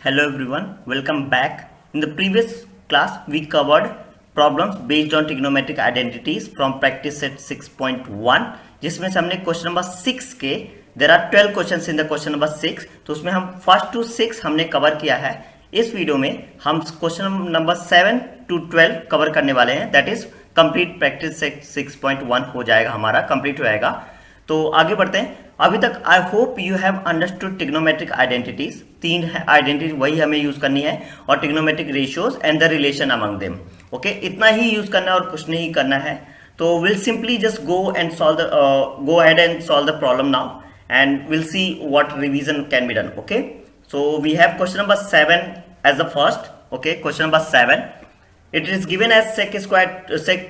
Hello everyone, welcome back. In the previous class, we covered problems based on trigonometric identities from practice set 6.1 जिसमें से हमने question number 6 के there are 12 questions in the question number 6 तो उसमें हम first to 6 हमने cover किया है। इस वीडियो में हम क्वेश्चन नंबर 7 to 12 कवर करने वाले हैं। That is complete practice set 6.1 हो जाएगा, हमारा कंप्लीट हो जाएगा। तो आगे बढ़ते हैं। अभी तक आई hope you have understood trigonometric identities. तीन आइडेंटिटी वही हमें यूज करनी है और trigonometric ratios and the relation among them. Okay, इतना ही यूज करना है और कुछ नहीं करना है। तो will simply just go ahead and solve the problem now and will see what revision can be done. Okay, so we have question number 7 as the first. Okay, question number 7, it is given as sec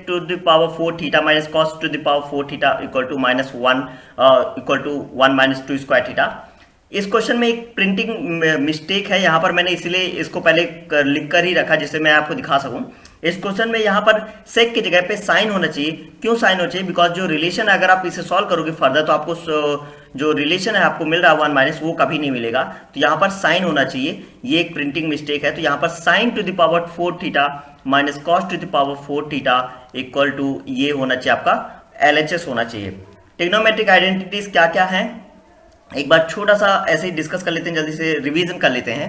to the power 4 theta minus cos to the power 4 theta equal to minus 1 equal to 1 minus 2 square theta। इस question में एक printing mistake है यहाँ पर, मैंने इसीलिए इसको पहले लिख कर ही रखा जिससे मैं आपको दिखा सकूं। इस क्वेश्चन में यहाँ पर सेक की जगह पे साइन होना चाहिए। क्यों साइन होना चाहिए? बिकॉज जो रिलेशन अगर आप इसे सॉल्व करोगे फर्दर तो आपको जो रिलेशन है आपको मिल रहा है 1 माइनस, वो कभी नहीं मिलेगा। तो यहाँ पर साइन होना चाहिए, ये एक प्रिंटिंग मिस्टेक है। तो यहाँ पर sine to the power 4 theta minus cos to the power 4 theta equal to ये होना चाहिए आपका LHS होना चाहिए। ट्रिग्नोमेट्रिक आइडेंटिटीज क्या क्या है एक बार छोटा सा ऐसे ही डिस्कस कर लेते हैं, जल्दी से रिवीजन कर लेते हैं।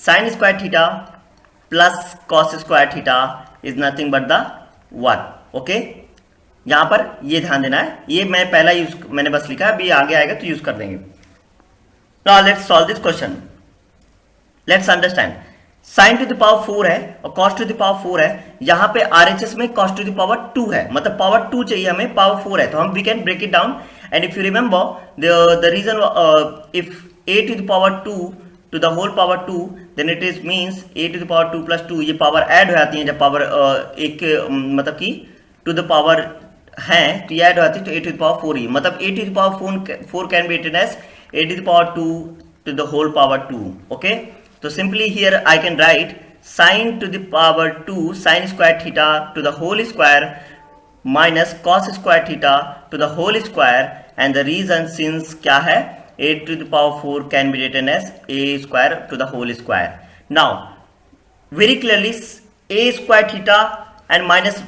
Sign square theta plus cos square theta is nothing but the 1। Okay, यहां पर ये ध्यान देना है, ये मैं पहला यूज मैंने बस लिखा है, अभी आगे आएगा तो यूज कर देंगे। Now let's solve this question. Let's understand, sign to the power 4 है और कॉस टू द पावर 4 है। यहां पे RHS में कॉस टू द पावर 2 है, मतलब पावर 2 चाहिए हमें, पावर 4 है। तो हम we can break it down and if you remember the reason if a to the power 2 to the whole power 2 then it is means a to the power 2 plus 2 ये power add हो जाती है जब power एक मतलब कि to the power है तो ये ऐड हो जाती है, तो a to the power 4 ही, मतलब a to the power 4 can be written as a to the power 2 to the whole power 2। okay, so simply here I can write sin to the power 2 sin square theta to the whole square minus cos square theta to the whole square, and the reason since क्या है a to the power 4 can be written as a square to the whole square। now very clearly a square theta and minus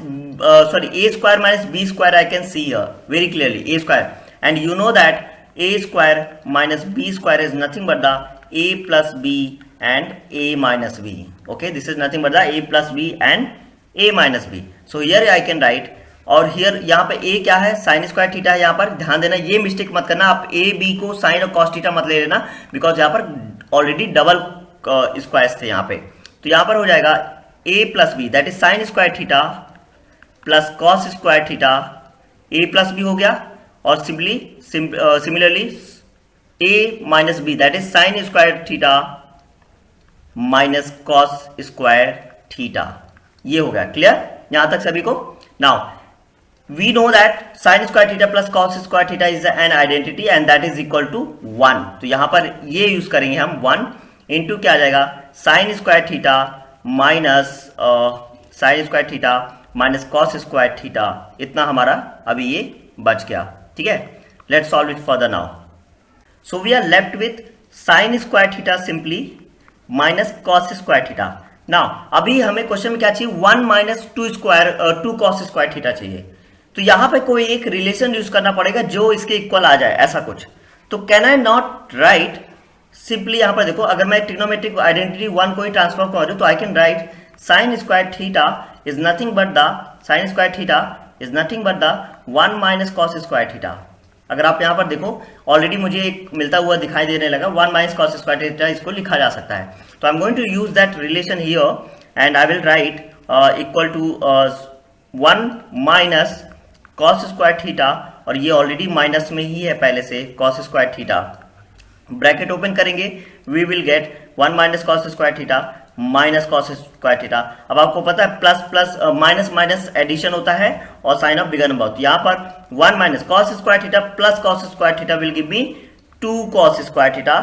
a square minus b square I can see here very clearly, a square, and you know that a square minus b square is nothing but the a plus b and a minus b। okay, this is nothing but the a plus b and a minus b। so here I can write, और here यहाँ पे a क्या है, sign square theta है। यहाँ पर ध्यान देना, ये मिस्टेक मत करना, आप a b को साइन और कॉस थीटा मत ले लेना, बिकॉज यहाँ पर ऑलरेडी डबल स्क्वायर्स थे यहाँ पे। तो यहाँ पर हो जाएगा a plus b, that is sine square theta plus cos square theta, a plus b हो गया, और similarly a minus b, that is sine square theta minus cos square theta. ये हो गया क्लियर यहां तक सभी को। Now we know that sin square theta plus cos square theta is an identity and that is equal to 1। तो यहां पर ये यूज करेंगे हम 1 इंटू क्या आ जाएगा, sin square theta minus sin square theta minus cos square theta, इतना हमारा अभी ये बच गया। ठीक है, let's solve it further now. So we are left with sin square theta simply minus cos square theta। Now अभी हमें क्वेश्चन में क्या चाहिए, 1 माइनस 2 cos square theta चाहिए। तो यहां पे कोई एक रिलेशन यूज करना पड़ेगा जो इसके इक्वल आ जाए, ऐसा कुछ। तो can I not right simply, यहां पर देखो, अगर मैं ट्रिग्नोमेट्रिक आइडेंटिटी 1 को ही ट्रांसफॉर्म कर दूं तो आई can write sine square theta is nothing but the sign square theta is nothing but the 1 minus cos square theta. अगर आप यहां पर देखो ऑलरेडी मुझे एक मिलता हुआ दिखाई देने लगा, 1 माइनस कॉस स्क्वायर थीटा, इसको लिखा जा सकता है। तो I am going to use that relation here and I will write equal to 1 minus cos square theta, और ये ऑलरेडी माइनस में ही है पहले से, cos square theta, bracket open करेंगे, we will get 1 minus cos square theta minus cos square theta. अब आपको पता है plus plus minus minus addition होता है और साइन ऑफ बिगर नंबर। तो यहाँ पर 1 minus cos square theta plus cos square theta will give me 2 cos square theta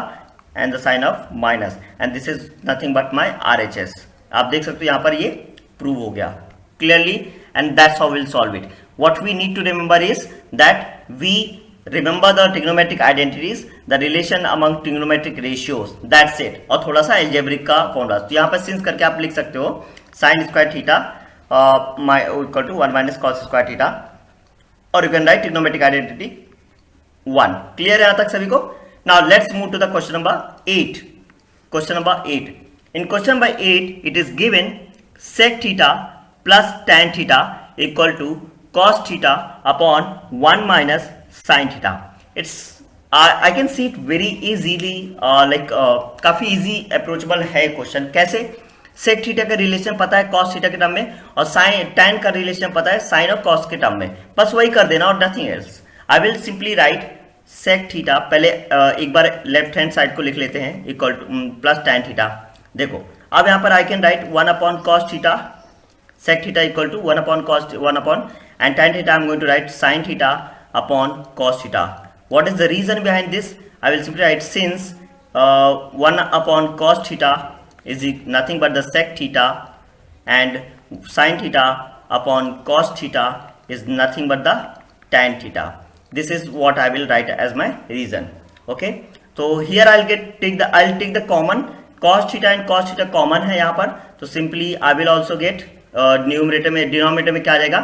and the sign of minus, and this is nothing but my RHS। आप देख सकते हो यहाँ पर ये प्रूव हो गया clearly, and that's how we'll solve it। what we need to remember is that we remember the trigonometric identities, the relation among trigonometric ratios, that's it. और थोड़ा सा एल्जेब्रिक का फॉर्मूला, तो यहाँ पर सिंस करके आप लिख सकते हो sine square theta equal to 1 minus cos square theta, और you can write trigonometric identity 1। Clear है यहाँ तक सभी को? Now let's move to the question number 8। Question number 8, in question number 8 it is given sec theta plus tan theta equal to cos theta upon 1 minus sin theta. It's I can see it very easily, like काफी easy approachable है question. कैसे? sec theta का relation पता है cos theta के term में, और tan का रिलेशन पता है sin और cos के टर्म में, बस वही कर देना और nothing else. I will simply write sec theta, पहले एक बार लेफ्ट हैंड साइड को लिख लेते हैं, equal to plus tan theta. देखो अब यहाँ पर I can write 1 upon cos theta, sec theta equal to 1 upon cos 1 अपॉन and tan theta I am going to write sin theta upon cos theta. What is the reason behind this? I will simply write since 1 upon cos theta is nothing but the sec theta, and sin theta upon cos theta is nothing but the tan theta. This is what I will write as my reason. Okay, so here I'll take the common cos theta and cos theta common है यहाँ पर, तो simply I will also get numerator में, denominator में क्या आ जाएगा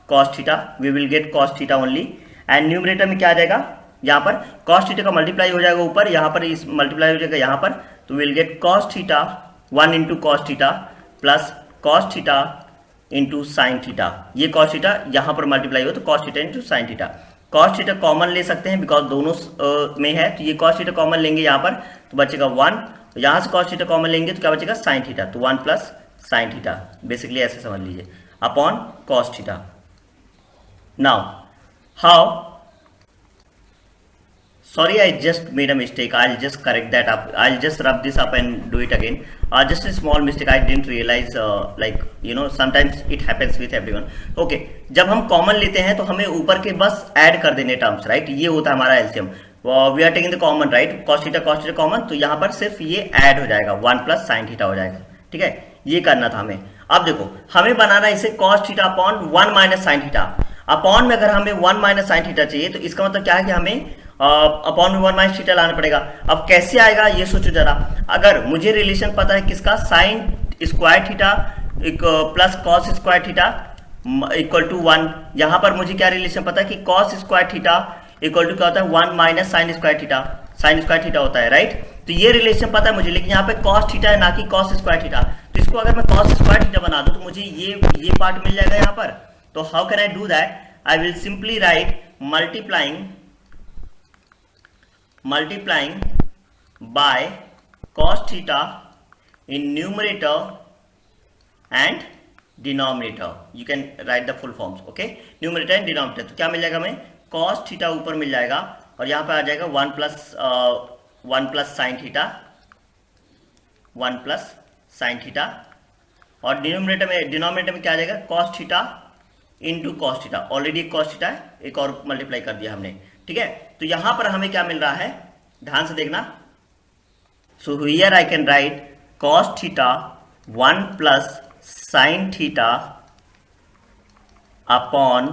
cos theta, we will get cos theta only, and numerator में क्या आ जाएगा, यहाँ पर cos थीटा का मल्टीप्लाई हो जाएगा ऊपर, यहाँ पर इस मल्टीप्लाई हो जाएगा यहाँ पर, तो will get cos theta 1 into cos theta plus cos theta into sine theta. ये cos थीटा यहाँ पर मल्टीप्लाई हो तो cos theta into sine theta. cos theta common ले सकते हैं बिकॉज दोनों में है, तो ये cos थीटा कॉमन लेंगे यहाँ पर तो बचेगा 1, यहाँ से cos थीटा कॉमन लेंगे तो क्या बचेगा साइन थीटा, तो 1 प्लस साइन थीटा, बेसिकली ऐसे समझ लीजिए, upon cos theta. Now, how? Sorry, I just made a mistake. I'll just correct that up. I'll just rub this up and do it again. Just a small mistake. I didn't realize, like you know, sometimes it happens with everyone. Okay, जब हम common लेते हैं तो हमें ऊपर के बस add कर देने टर्म्स, राइट? ये होता है हमारा LCM. We are taking the common, right? cos theta common, तो यहाँ पर सिर्फ ये ऐड हो जाएगा, 1 प्लस साइन थीटा हो जाएगा। ठीक है, ये करना था हमें। अब देखो हमें बनाना है इसे cos theta upon 1 minus sine theta. Upon में अगर हमें 1 माइनस साइन थीटा चाहिए तो इसका मतलब क्या है कि हमें अपॉन में 1 माइनस थीटा लाना पड़ेगा। अब कैसे आएगा ये सोचो जरा। अगर मुझे रिलेशन पता है किसका, sine square theta plus cos square theta equal to 1, यहाँ पर मुझे क्या रिलेशन पता है कि cos square theta equal to क्या होता है 1 minus sine square theta, sine square theta होता है, राइट? तो ये रिलेशन पता है मुझे, लेकिन यहाँ पे कॉस थीटा है ना कि कॉस स्क्वायर थीटा, तो इसको अगर मैं कॉस स्क्वायर थीटा बना दूं तो मुझे ये पार्ट मिल जाएगा यहाँ पर। तो how can I do that? I will simply write multiplying by cos theta in numerator and denominator. You can write the full forms, okay? Numerator and denominator. तो क्या मिल जाएगा हमें, cos थीटा ऊपर मिल जाएगा और यहाँ पे आ जाएगा 1 plus sine theta, 1 plus sine theta, और डिनोमिनेटर में क्या आ जाएगा cos theta into cos theta. Already cos theta है, एक और मल्टीप्लाई कर दिया हमने। ठीक है, तो यहां पर हमें क्या मिल रहा है, ध्यान से देखना। So here I can right cos theta 1 plus sine theta upon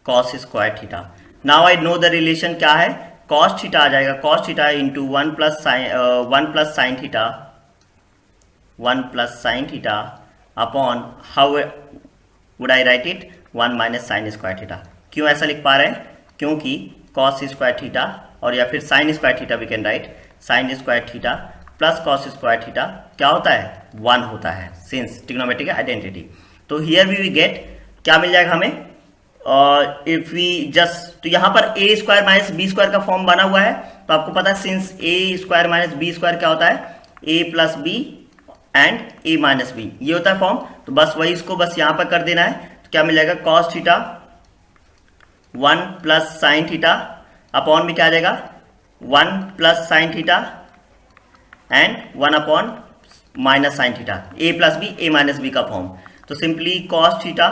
cos square theta. Now I know the relation क्या है, cos थीटा आ जाएगा cos theta into 1 plus sine theta, 1 plus sine theta upon how would I right it 1 minus sine square theta. क्यों ऐसा लिख पा रहे हैं, क्योंकि cos स्क्वायर थीटा और या फिर sine square theta we can write sine square theta plus cos square theta क्या होता है 1 होता है, सिंस ट्रिग्नोमेट्रिक आइडेंटिटी। तो हियर वी गेट क्या मिल जाएगा हमें, इफ वी जस्ट, तो यहाँ पर a square minus b square का फॉर्म बना हुआ है, तो आपको पता है सिंस a square minus b square क्या होता है a plus b and a minus b, ये होता है फॉर्म। तो बस वही इसको बस यहाँ पर कर देना है, तो क्या मिल जाएगा cos theta 1 plus sine theta upon में क्या आ जाएगा 1 plus sine theta and 1 upon minus sine theta, a plus b a minus b का फॉर्म। तो सिंपली cos थीटा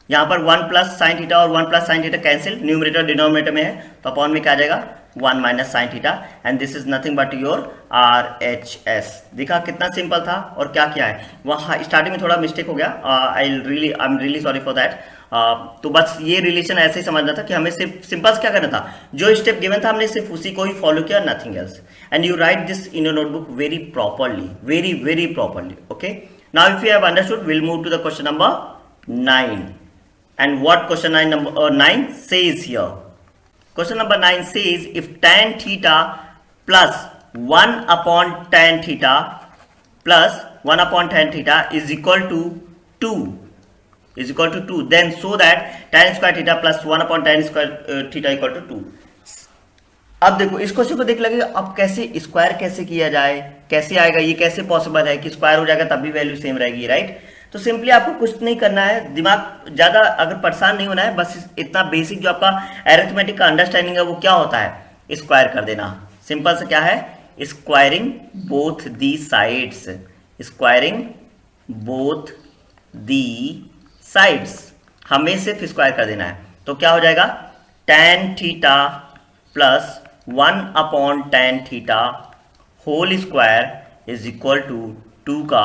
यहाँ पर 1 प्लस साइन थीटा और 1 plus sine theta cancel, numerator denominator में है, तो अपॉन में क्या आ जाएगा 1 minus sine theta, and this is nothing but your RHS। देखा कितना सिंपल था, और क्या किया है वहाँ स्टार्टिंग में थोड़ा मिस्टेक हो गया, I am really sorry for that. तो बस ये रिलेशन ऐसे ही समझना था कि हमें सिर्फ सिंपल क्या करना था, जो स्टेप गिवन था हमने सिर्फ उसी को ही फॉलो किया, nothing else. And you write this in your notebook very properly, very very properly. Okay, now if you have understood, will move to the question number 9। And what question 9 says here? Question number 9 says if tan theta plus 1 upon tan theta plus 1 upon tan theta is equal to 2, then so that tan square theta plus 1 upon tan square theta equal to 2। अब देखो इस question को देख लगेगा अब कैसे square कैसे किया जाए, कैसे आएगा, ये कैसे पॉसिबल है कि स्क्वायर हो जाएगा तब भी वैल्यू सेम रहेगी, राइट। तो सिंपली आपको कुछ नहीं करना है, दिमाग ज्यादा अगर परेशान नहीं होना है, बस इतना बेसिक जो आपका अरिथमेटिक का अंडरस्टैंडिंग है वो क्या होता है, स्क्वायर कर देना। सिंपल से क्या है, squaring both the sides, squaring both the sides, हमें सिर्फ स्क्वायर कर देना है। तो क्या हो जाएगा, tan theta plus 1 upon tan theta whole square is equal to 2 का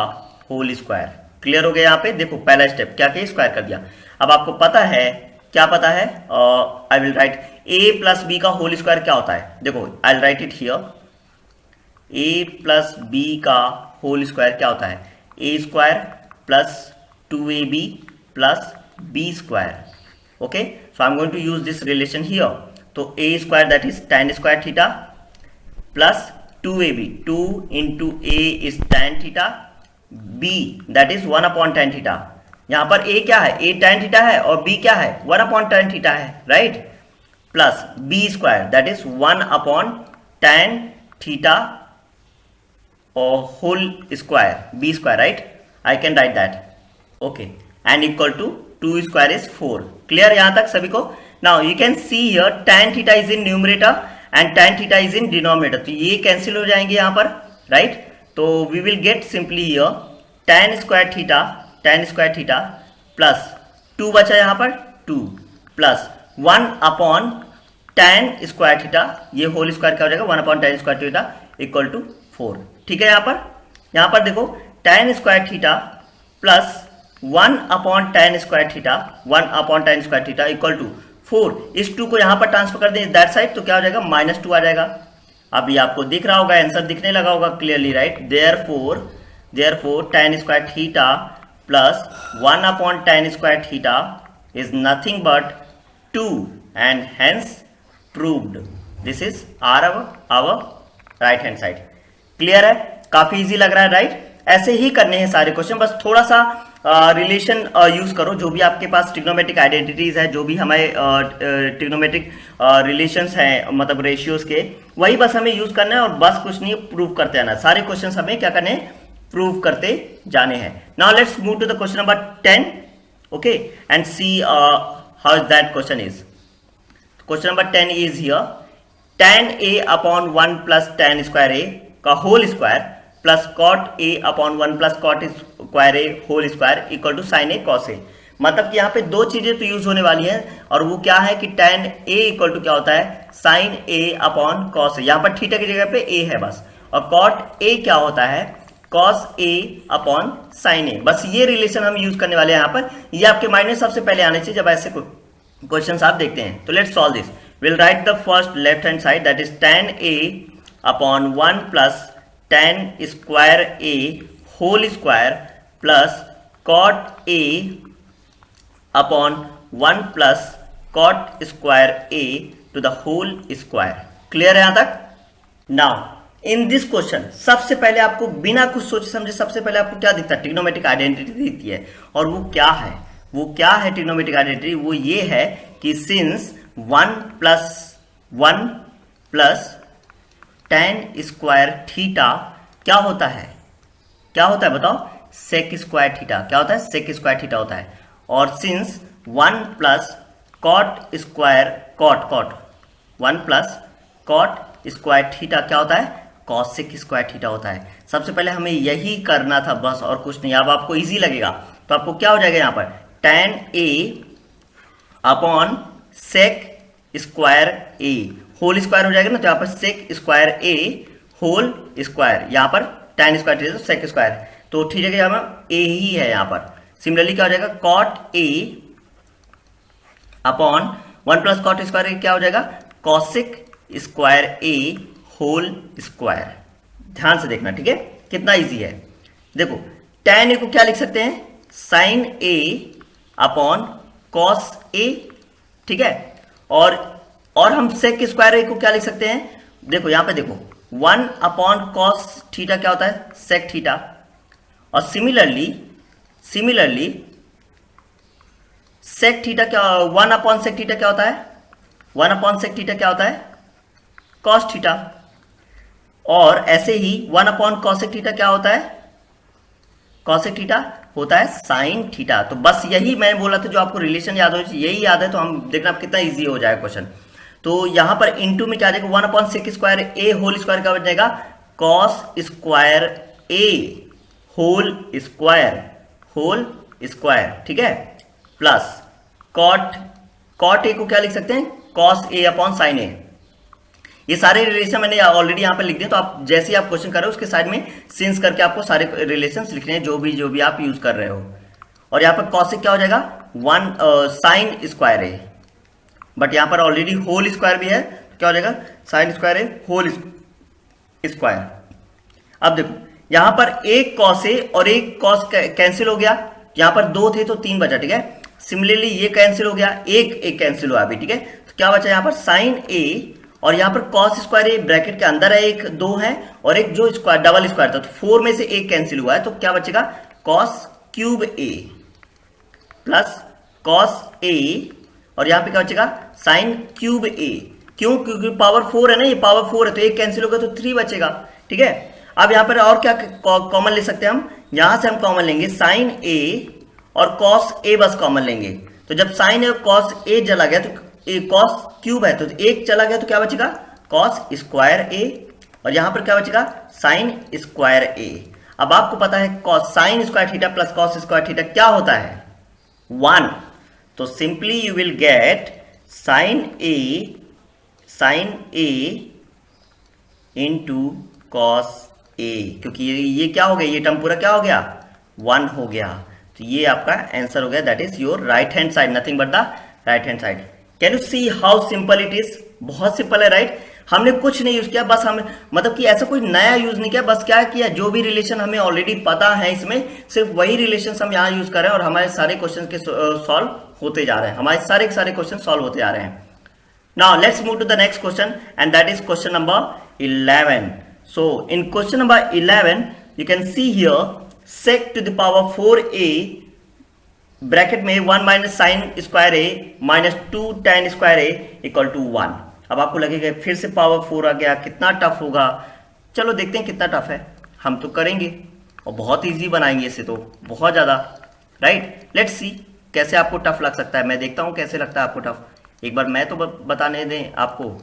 होल स्क्वायर। क्लियर हो गया। यहाँ पे देखो पहला स्टेप क्या किया, स्क्वायर कर दिया। अब आपको पता है, क्या पता है, I will write a plus b का होल स्क्वायर क्या होता है, देखो I will write it here, a plus b का होल स्क्वायर क्या होता है, a square plus 2ab plus b square. Okay, so I am going to use this relation here. तो a square that is tan square theta plus 2ab, 2 into a is tan theta, b that is 1 upon tan theta. यहां पर a क्या है, a tan theta है और b क्या है, 1 upon tan theta है, right, plus b square that is 1 upon tan theta और whole square b square, right, I can write that. Okay, and equal to 2 square is 4। Clear यहां तक सभी को। Now you can see here tan theta is in numerator and tan theta is in denominator, तो ये cancel हो जाएंगे यहां पर, राइट। तो we will get simply here tan square theta plus 2 बचा यहाँ पर 2 plus 1 upon tan square theta, ये होल स्क्वायर क्या हो जाएगा, 1 upon tan square theta equal to 4। ठीक है, यहाँ पर देखो tan square theta plus 1 upon tan square theta, 1 upon tan square theta equal to 4। इस 2 को यहाँ पर ट्रांसफर कर दें दैट साइड, तो क्या हो जाएगा, -2 आ जाएगा। अभी आपको दिख रहा होगा, आंसर दिखने लगा होगा clearly, right. Therefore tan square theta plus 1 upon tan square theta is nothing but 2 and hence proved. This is our right hand side. Clear है, काफी इजी लग रहा है, राइट। ऐसे ही करने हैं सारे क्वेश्चन, बस थोड़ा सा रिलेशन यूज करो, जो भी आपके पास ट्रिग्नोमेट्रिक आइडेंटिटीज है, जो भी हमारे ट्रिग्नोमेट्रिक रिलेशंस हैं, मतलब रेशियोज के, वही बस हमें यूज करना है और बस कुछ नहीं, प्रूव करते आना। सारे क्वेश्चंस हमें क्या करने हैं, प्रूव करते जाने हैं। Now let's move to the question number 10, okay, and see how is that question is. Question number 10 is here, tan a upon 1 plus tan square a का whole square plus cot a upon 1 plus cot square a whole square equal to sine a cos a. मतलब कि यहाँ पे दो चीजें तो use होने वाली हैं, और वो क्या है कि tan ए इक्वल टू क्या होता है, sign A upon cos A. यहाँ पर थीटा की जगह पे ए है बस, और कॉट ए क्या होता है, कॉस ए अपॉन साइन ए। बस ये रिलेशन हम यूज करने वाले हैं यहाँ पर। ये आपके माइंड में सबसे पहले आने चाहिए जब ऐसे क्वेश्चन आप देखते हैं। तो let's solve this. Will write the first left hand side that is tan a upon 1 plus tan square a whole square plus cot a upon 1 plus cot square a to the whole square. Clear है यहां तक। Now in this question सबसे पहले आपको बिना कुछ सोचे समझे सबसे पहले आपको क्या दिखता है, ट्रिग्नोमेट्रिक आइडेंटिटी दिखती है। और वो क्या है, वो क्या है ट्रिग्नोमेट्रिक आइडेंटिटी, वो ये है कि since 1 plus tan square theta क्या होता है, क्या होता है बताओ, सेक स्क्वायर थीटा। क्या होता है, सेक स्क्वायर थीटा होता है। और since 1 plus cot square cot 1 plus cot square theta क्या होता है, कॉसेक स्क्वायर थीटा होता है। सबसे पहले हमें यही करना था बस, और कुछ नहीं। अब आपको इजी लगेगा तो आपको क्या हो जाएगा यहाँ पर, tan a upon sec square a whole square हो जाएगा ना, तो यहाँ पर sec square a whole square, यहाँ पर tan स्क्वायर थीटा तो सेक स्क्वायर, तो ठीक है यहाँ पर ए ही है। यहाँ पर सिमिलरली क्या हो जाएगा, cot a upon 1 plus cot square a क्या हो जाएगा, cosec square a whole square. ध्यान से देखना, ठीक है, कितना इजी है। देखो tan ए को क्या लिख सकते हैं, sign A upon cos A, ठीक है। और हम सेक स्क्वायर ए को क्या लिख सकते हैं, देखो यहां पे देखो 1 अपॉन कॉस थीटा क्या होता है, सेक थीटा। और सिमिलरली सेक थीटा क्या, 1 अपॉन सेक थीटा क्या होता है, 1 अपॉन सेक थीटा क्या होता है, कॉस थीटा। और ऐसे ही 1 अपॉन कॉसेक थीटा क्या होता है, कॉसेक थीटा होता है साइन थीटा। तो बस यही मैं बोला था, जो आपको रिलेशन याद हो, यही याद है तो हम देखना कितना इजी हो जाएगा क्वेश्चन। तो यहां पर इनटू में क्या आ जाएगा, 1 upon sec square a whole square क्या बन जाएगा, cos square a whole square, ठीक है, प्लस कॉट ए को क्या लिख सकते हैं, कॉस ए अपॉन साइन ए। ये सारे रिलेशन मैंने ऑलरेडी यहां पर लिख दिए, तो आप जैसे ही आप क्वेश्चन कर रहे हो उसके साइड में सिंस करके आपको सारे रिलेशंस लिखने हैं, जो भी आप यूज कर रहे हो। और यहां पर कॉस क्या हो जाएगा, 1 साइन स्क्वायर ए, बट यहां पर ऑलरेडी होल स्क्वायर भी है, तो क्या हो जाएगा, sign square a whole square. अब देखो यहां पर एक कॉस ए और एक कॉस कैंसिल हो गया, यहां पर 2 थे तो 3 बचा, ठीक है। सिमिलरली ये कैंसिल हो गया, एक कैंसिल हुआ अभी, ठीक है। तो क्या बचा यहाँ पर, साइन ए, और यहाँ पर कॉस स्क्वायर ए ब्रैकेट के अंदर है, एक 2 है, और एक जो स्क्वायर डबल स्क्वायर था, तो 4 में से एक कैंसिल हुआ है, तो क्या बचेगा, cos cube A plus cos A, और यहाँ पे क्या बचेगा, साइन क्यूब ए। क्यों, क्योंकि पावर 4 है ना, ये पावर 4 है, तो एक कैंसिल होगा तो 3 बचेगा, ठीक है। अब यहाँ पर और क्या कॉमन ले सकते हैं हम, यहां से हम कॉमन लेंगे साइन ए और कॉस ए बस कॉमन लेंगे। तो जब साइन और कॉस ए चला गया, तो कॉस क्यूब है तो एक चला गया, तो क्या बचेगा, कॉस स्क्वायर ए, और यहां पर क्या बचेगा, साइन स्क्वायर ए। अब आपको पता है cos sine square theta plus cos square theta क्या होता है, 1। तो simply you will get sine a into cos a, क्योंकि ये क्या हो गया, ये टर्म पूरा क्या हो गया, 1 हो गया। तो ये आपका आंसर हो गया, that is your right hand side, nothing but the right hand side. Can you see how simple it is, बहुत सिंपल है, राइट। हमने कुछ नहीं यूज किया, बस हम मतलब कि ऐसा कोई नया यूज नहीं किया, बस क्या किया, जो भी रिलेशन हमें ऑलरेडी पता है इसमें सिर्फ वही रिलेशन हम यहाँ यूज कर रहे हैं, और हमारे सारे क्वेश्चन के सॉल्व होते जा रहे हैं, हमारे सारे क्वेश्चन सॉल्व होते जा रहे हैं। Now let's move to the next question, and that is question number 11। So in question number 11 you can see here sec to the power 4a bracket में 1 minus sine square a minus 2 tan square a equal to 1। अब आपको लगेगा फिर से power 4 आ गया, कितना tough होगा, चलो देखते हैं कितना टफ है, हम तो करेंगे और बहुत इजी बनाएंगे इसे, तो बहुत ज़्यादा, राइट। लेट्स सी कैसे आपको टफ लग सकता है, मैं देखता हूँ कैसे लगता है आपको टफ, एक बार मैं तो बताने दें आपको।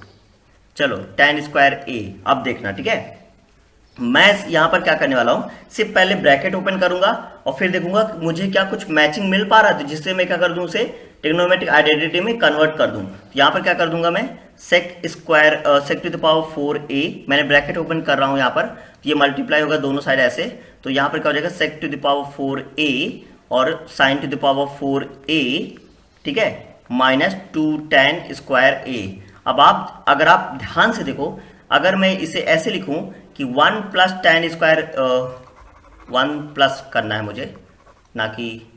चलो tan स्क्वायर ए, अब देखना, ठीक है। मैं यहां पर क्या करने वाला हूं, सिर्फ पहले ब्रैकेट ओपन करूंगा और फिर देखूंगा मुझे क्या कुछ मैचिंग मिल पा रहा है, जिससे मैं क्या कर दूं, उसे ट्रिग्नोमेट्रिक आइडेंटिटी में कन्वर्ट कर दूं। तो यहां पर क्या कर दूंगा मैं, सेक टू द पावर 4a, मैंने ब्रैकेट ओपन कर रहा हूं यहाँ पर, तो ये मल्टीप्लाई होगा दोनों साइड ऐसे, तो यहाँ पर क्या हो जाएगा, सेक टू द पावर 4a और sign to the power 4a, ठीक है, माइनस 2 tan स्क्वायर ए। अब अगर आप ध्यान से देखो, अगर मैं इसे ऐसे लिखूं कि 1 प्लस tan स्क्वायर, 1 प्लस करना है मुझे, ना कि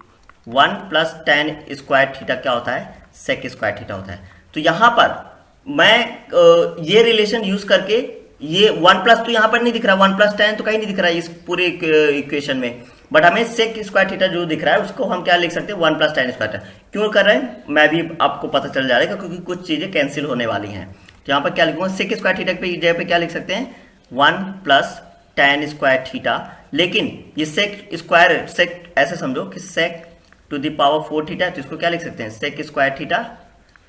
1 प्लस tan स्क्वायर थीटा क्या होता है, सेक स्क्वायर थीटा होता है। तो यहां पर मैं ये रिलेशन यूज करके, ये 1 प्लस तो यहां पर नहीं दिख रहा, 1 प्लस tan तो कहीं नहीं दिख रहा है इस पूरे इक्वेशन में, बट हमें सेक स्क्वायर थीटा जो दिख रहा है उसको हम क्या लिख सकते हैं, 1 प्लस tan स्क्वायर थीटा। क्यों कर रहे हैं, मैं भी आपको पता चल जा रहा है, क्योंकि कुछ चीजें कैंसिल होने वाली हैं। तो यहाँ पर क्या लिखूंगा, सेक स्क्वायर थीटा पे जगह पे क्या लिख सकते हैं, 1 प्लस tan स्क्वायर थीटा, लेकिन ये सेक ऐसे समझो कि sec to the power 4 theta, तो इसको क्या लिख सकते हैं, sec square theta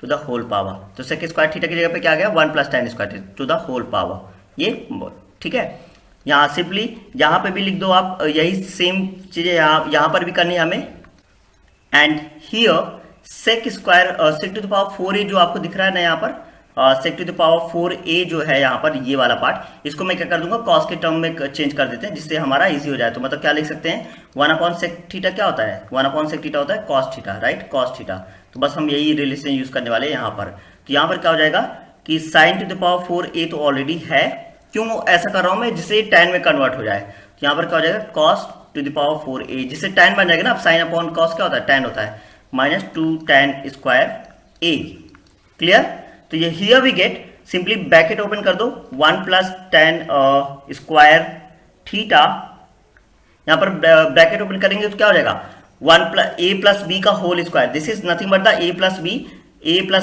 to the whole power. तो सेक स्क्वायर थीटा की जगह पे क्या आ गया, 1 plus tan square to the whole power, ये ठीक है। यहाँ सिंपली यहाँ पे भी लिख दो आप, यही सेम चीजें यहाँ पर भी करनी है हमें। And here sec to the power 4a जो आपको दिख रहा है ना यहाँ पर, सेक टू द पावर 4a जो है यहाँ पर, ये वाला पार्ट, इसको मैं क्या कर दूंगा, कॉस के टर्म में चेंज कर देते हैं, जिससे हमारा इजी हो जाए। तो मतलब क्या लिख सकते हैं, 1 अपॉन सेक थीटा क्या होता है, 1 अपॉन सेक थीटा होता है cos theta, right, cos theta. तो बस हम यही रिलेशन यूज करने वाले हैं यहाँ पर। तो यहाँ पर क्या हो जाएगा कि sign to the power 4a तो ऑलरेडी है, क्यों ऐसा कर रहा हूं मैं, जिसे tan में कन्वर्ट हो जाए। तो यहाँ पर क्या हो जाएगा cos to the power 4a, जिससे tan बन जाएगा ना। अब साइन अपॉन कॉस क्या होता है, tan होता है, minus 2 tan square a। Clear. तो ये here we get, simply bracket open कर दो, 1 प्लस tan स्क्वायर थीटा। यहाँ पर ब्रैकेट ओपन करेंगे तो क्या हो जाएगा, 1 प्लस a प्लस बी का whole square, this is nothing but the a plus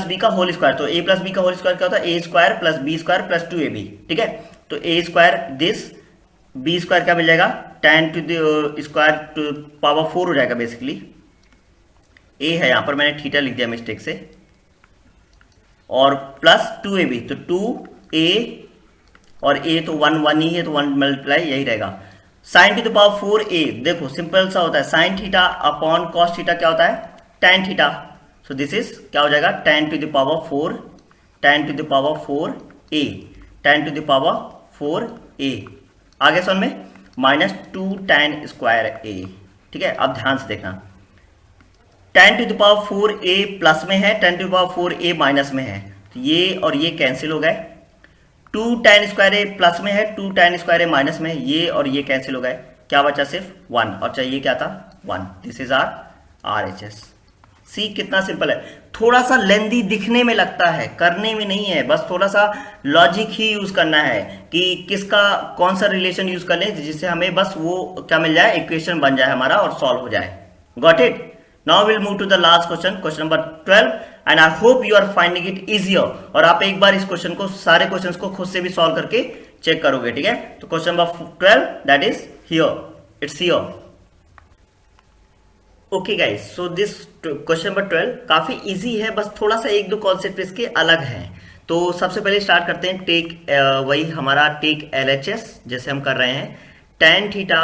b का होल स्क्वायर। तो a प्लस बी का होल स्क्वायर क्या होता है, a square plus b square plus 2ab। ठीक है, तो a square this, b square क्या मिल जाएगा, tan to the square to power 4 हो जाएगा बेसिकली। a है, यहाँ पर मैंने थीटा लिख दिया मिस्टेक से, और प्लस 2ab, तो 2a और a तो 1 ही है, तो 1 मल्टीप्लाई यही रहेगा। Sign to the power 4a, देखो सिंपल सा होता है, sine theta upon cos theta क्या होता है, tan theta. So this is क्या हो जाएगा, tan to the power 4, tan to the power 4a, tan to the power 4a। आगे समझ में, माइनस 2 tan स्क्वायर a। ठीक है, अब ध्यान से देखना, tan to the power 4a plus में है, tan to the power 4a minus में है, तो ये और ये कैंसिल हो गए। 2 tan स्क्वायर a प्लस में है, 2 tan स्क्वायर a माइनस में है, ये और ये कैंसिल हो गए, क्या बचा सिर्फ 1, और चाहिए क्या था 1। This is our RHS। See कितना सिंपल है, थोड़ा सा लेंदी दिखने में लगता है, करने में नहीं है, बस थोड़ा सा लॉजिक ही यूज करना है कि किसका कौन सा रिलेशन यूज कर लें जिससे हमें बस वो क्या मिल जाए, इक्वेशन बन जाए हमारा और सॉल्व हो जाए। Got it. Now will move to the last question, question number 12, and I hope you are finding it easier. और आप एक बार इस क्वेश्चन को, सारे क्वेश्चंस को खुद से भी सॉल्व करके चेक करोगे। ठीक है, तो question number 12 that is here, it's here. Okay guys, so this question number 12 काफी इजी है, बस थोड़ा सा एक दो कॉन्सेप्ट इसके अलग हैं। तो सबसे पहले स्टार्ट करते हैं, टेक वही हमारा टेक LHS जैसे हम कर रहे हैं, tan theta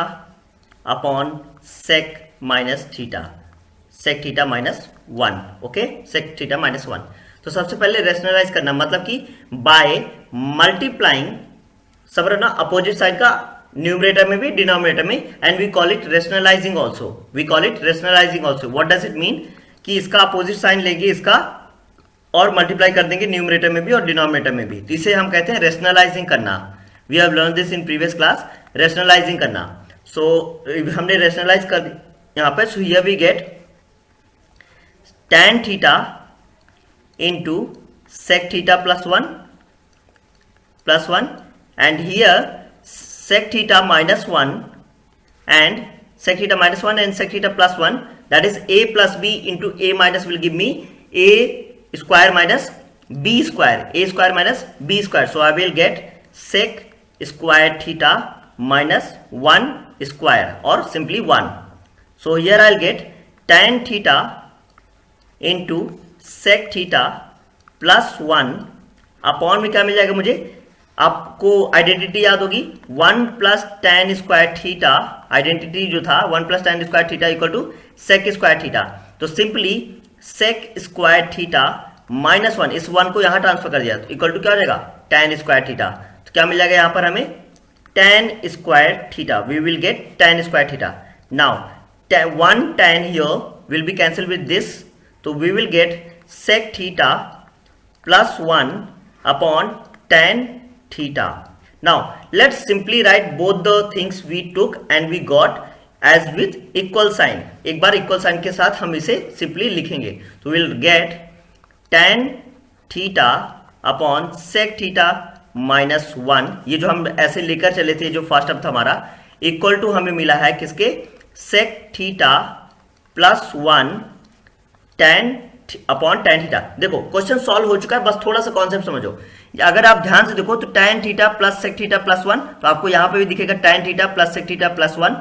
upon sec minus theta, sec theta minus 1। Okay, sec theta minus 1। तो सबसे पहले रेशनलाइज करना, मतलब कि बाय मल्टीप्लाइंग, सब ना अपोजिट साइड का न्यूमरेटर में भी डिनोमिनेटर में, and we call it rationalising also, we call it rationalising also. What does it mean, कि इसका अपोजिट साइन लेंगे इसका और मल्टीप्लाई कर देंगे न्यूमरेटर में भी और डिनोमिनेटर में भी, तो इसे हम कहते हैं रेशनलाइजिंग करना। We have learn this in previous class, rationalising करना। सो हमने रेशनलाइज कर दी यहाँ पे, so here we get tan थीटा into sec theta plus 1 and here sec theta minus 1 and sec theta minus 1 and sec theta plus 1, that is a plus b into a minus will give me a square minus b square, a square minus b square. So I will get sec square theta minus 1 square or simply 1. So here I'll get tan theta into sec theta plus 1 upon में क्या मिल जाएगा मुझे, आपको identity याद होगी, 1 plus tan square theta, identity जो था 1 plus tan square theta equal to sec square theta. तो simply sec square theta minus 1, इस 1 को यहां ट्रांसफर कर दिया तो इक्वल टू क्या हो जाएगा, tan स्क्वायर थीटा। तो क्या मिल जाएगा यहां पर हमें, tan square theta, we will get tan square theta. Now 1 tan here will be cancelled with this, तो we will get sec theta plus 1 upon tan theta. Now let's simply write both the things we took and we got as with equal sign. एक बार equal sign के साथ हम इसे simply लिखेंगे, तो we'll get tan theta upon sec theta minus 1, ये जो हम ऐसे लेकर चले थे, जो फर्स्ट अब था हमारा, इक्वल टू हमें मिला है किसके, sec theta plus 1 tan upon tan theta. देखो क्वेश्चन सॉल्व हो चुका है, बस थोड़ा सा कॉन्सेप्ट समझो। अगर आप ध्यान से देखो तो tan theta plus sec theta plus 1, तो आपको यहां पे भी दिखेगा tan theta plus sec theta plus 1,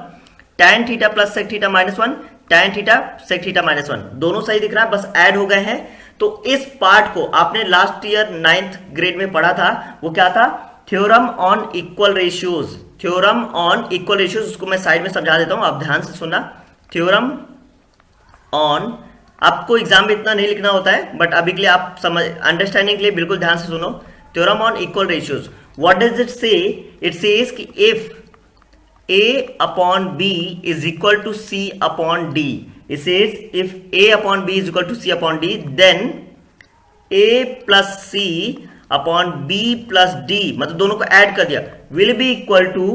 tan theta plus sec theta minus 1, tan theta sec theta minus 1, दोनों सही दिख रहा है, बस ऐड हो गए हैं। तो इस पार्ट को आपने लास्ट ईयर 9th ग्रेड में पढ़ा था, वो क्या था, theorem on equal ratios. Theorem on equal ratios, उसको मैं साइड में समझा देता हूं, आप ध्यान से सुनना। थ्योरम ऑन, आपको एग्जाम में इतना नहीं लिखना होता है, बट अभी के लिए आप समझ, अंडरस्टैंडिंग के लिए बिल्कुल ध्यान से सुनो। Theorem on equal ratios, what does it से, इट सेज कि if A upon B is equal to C upon D. It says if A upon B is equal to C upon D, then A plus C upon B plus D, मतलब दोनों को add कर दिया, will be equal to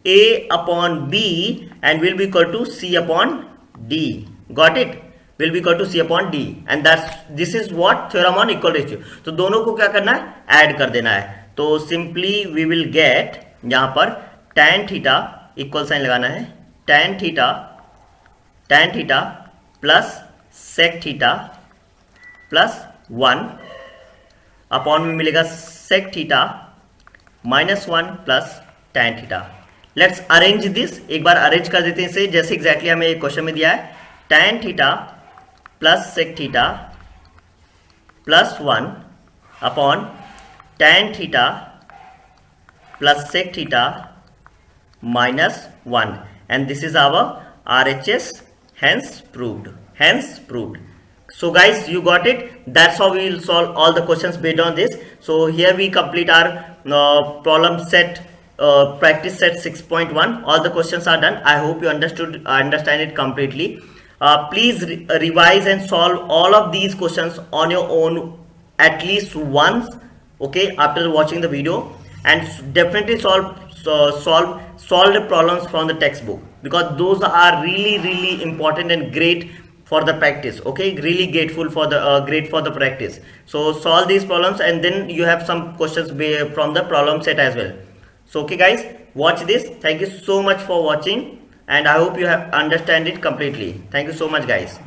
A upon B and will be equal to C upon D. Got it? Will be equal to C upon D, and this is what theorem on equal ratio. तो दोनों को क्या करना है, add कर देना है. तो simply we will get, यहाँ पर tan थीटा इक्वल साइन लगाना है, tan theta plus sec theta plus 1 upon में मिलेगा sec theta minus 1 plus tan theta. Let's arrange this, एक बार अरेंज कर देते हैं इसे जैसे एग्जैक्टली हमें एक क्वेश्चन में दिया है. tan theta plus sec theta plus 1 upon tan theta plus sec theta minus 1, and this is our RHS, hence proved. So guys, you got it. That's how we will solve all the questions based on this. So here we complete our problem set, practice set 6.1. all the questions are done. I hope you understand it completely. Please revise and solve all of these questions on your own at least once, okay, after watching the video, and definitely solve the problems from the textbook, because those are really important and great for the practice, okay, really grateful for the great for the practice. So solve these problems and then you have some questions from the problem set as well. So okay guys, watch this. Thank you so much for watching, and I hope you have understand it completely. Thank you so much guys.